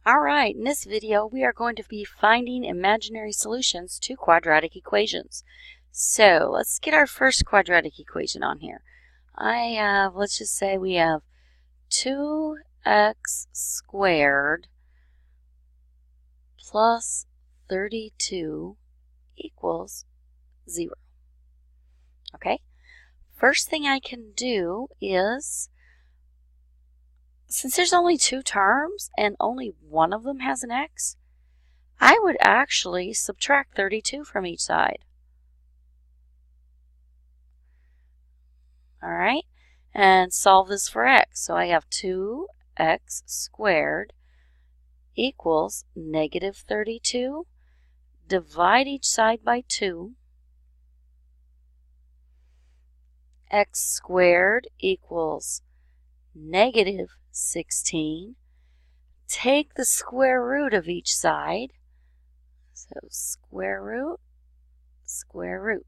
Alright, in this video we are going to be finding imaginary solutions to quadratic equations. So let's get our first quadratic equation on here. Let's just say we have 2x squared plus 32 equals 0. Okay, first thing I can do is, since there's only two terms and only one of them has an x, I would actually subtract 32 from each side. All right, and solve this for x. So I have 2x squared equals negative 32. Divide each side by 2. X squared equals negative 16. Take the square root of each side. So square root, square root.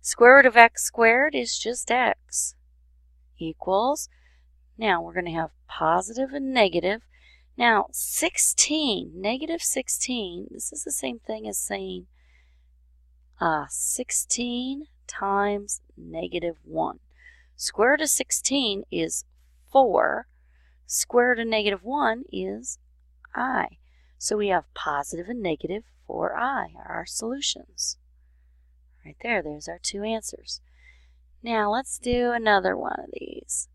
Square root of x squared is just x equals, now we're going to have positive and negative. Now 16, negative 16, this is the same thing as saying 16 times negative 1. Square root of 16 is 4. Square root of negative 1 is I. So we have positive and negative for I are our solutions. Right there, there's our two answers. Now let's do another one of these.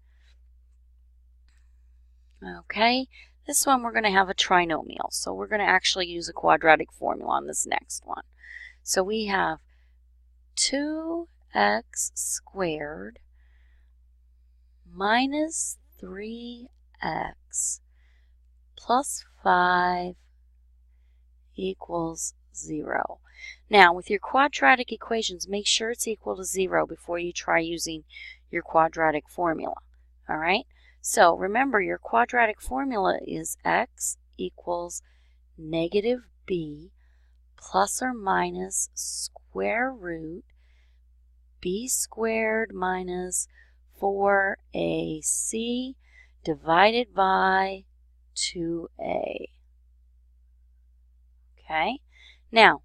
Okay, this one we're going to have a trinomial. So we're going to actually use a quadratic formula on this next one. So we have 2x squared minus 3x plus 5 equals 0. Now, with your quadratic equations, make sure it's equal to 0 before you try using your quadratic formula. All right? So, remember, your quadratic formula is x equals negative b plus or minus square root b squared minus 4ac divided by 2a. Okay? Now,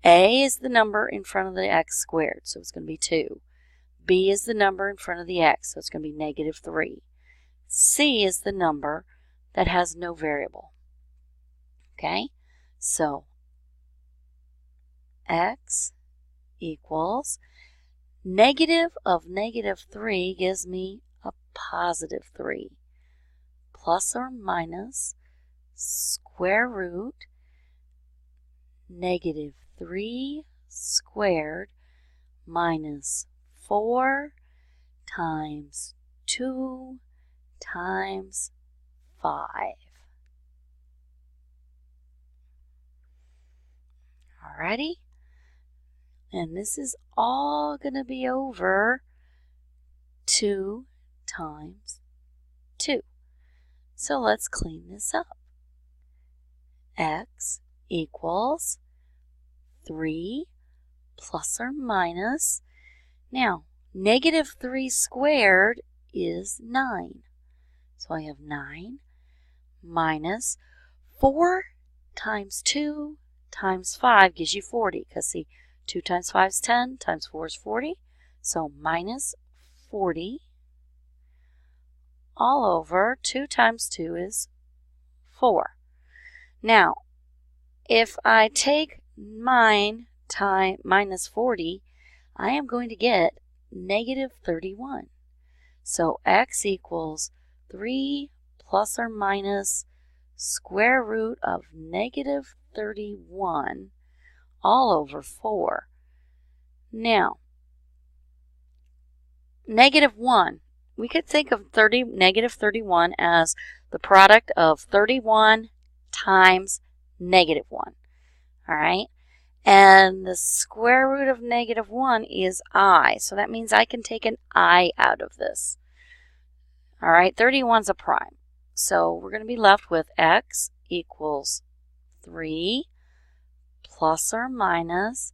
a is the number in front of the x squared, so it's going to be 2. B is the number in front of the x, so it's going to be negative 3. C is the number that has no variable. Okay? So, x equals negative of negative 3 gives me a positive 3 plus or minus square root negative 3 squared minus 4 times 2 times 5. Alrighty? And this is all going to be over 2 times 2. So let's clean this up. X equals 3 plus or minus. Now, negative 3 squared is 9. So I have 9 minus 4 times 2 times 5 gives you 40. Because see, 2 times 5 is 10, times 4 is 40. So minus 40 all over 2 times 2 is 4. Now, if I take minus 40, I am going to get negative 31. So x equals 3 plus or minus square root of negative 31 all over 4. Now, negative 1. We could think of negative 31 as the product of 31 times negative 1. All right? And the square root of negative 1 is I. So that means I can take an I out of this. All right? 31 is a prime. So we're going to be left with x equals 3 plus or minus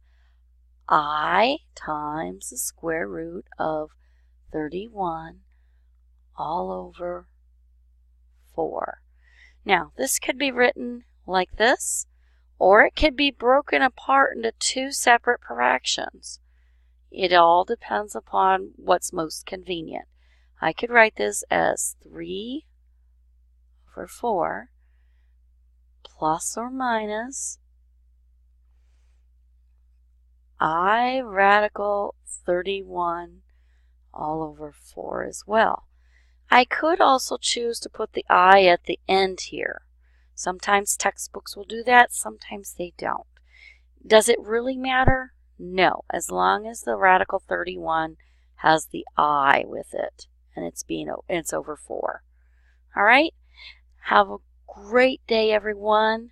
I times the square root of 31 all over 4. Now, this could be written like this, or it could be broken apart into two separate fractions. It all depends upon what's most convenient. I could write this as 3 over 4 plus or minus I radical 31 all over 4 as well. I could also choose to put the I at the end here. Sometimes textbooks will do that, sometimes they don't. Does it really matter? No, as long as the radical 31 has the I with it and it's over 4. All right? Have a great day, everyone.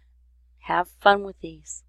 Have fun with these.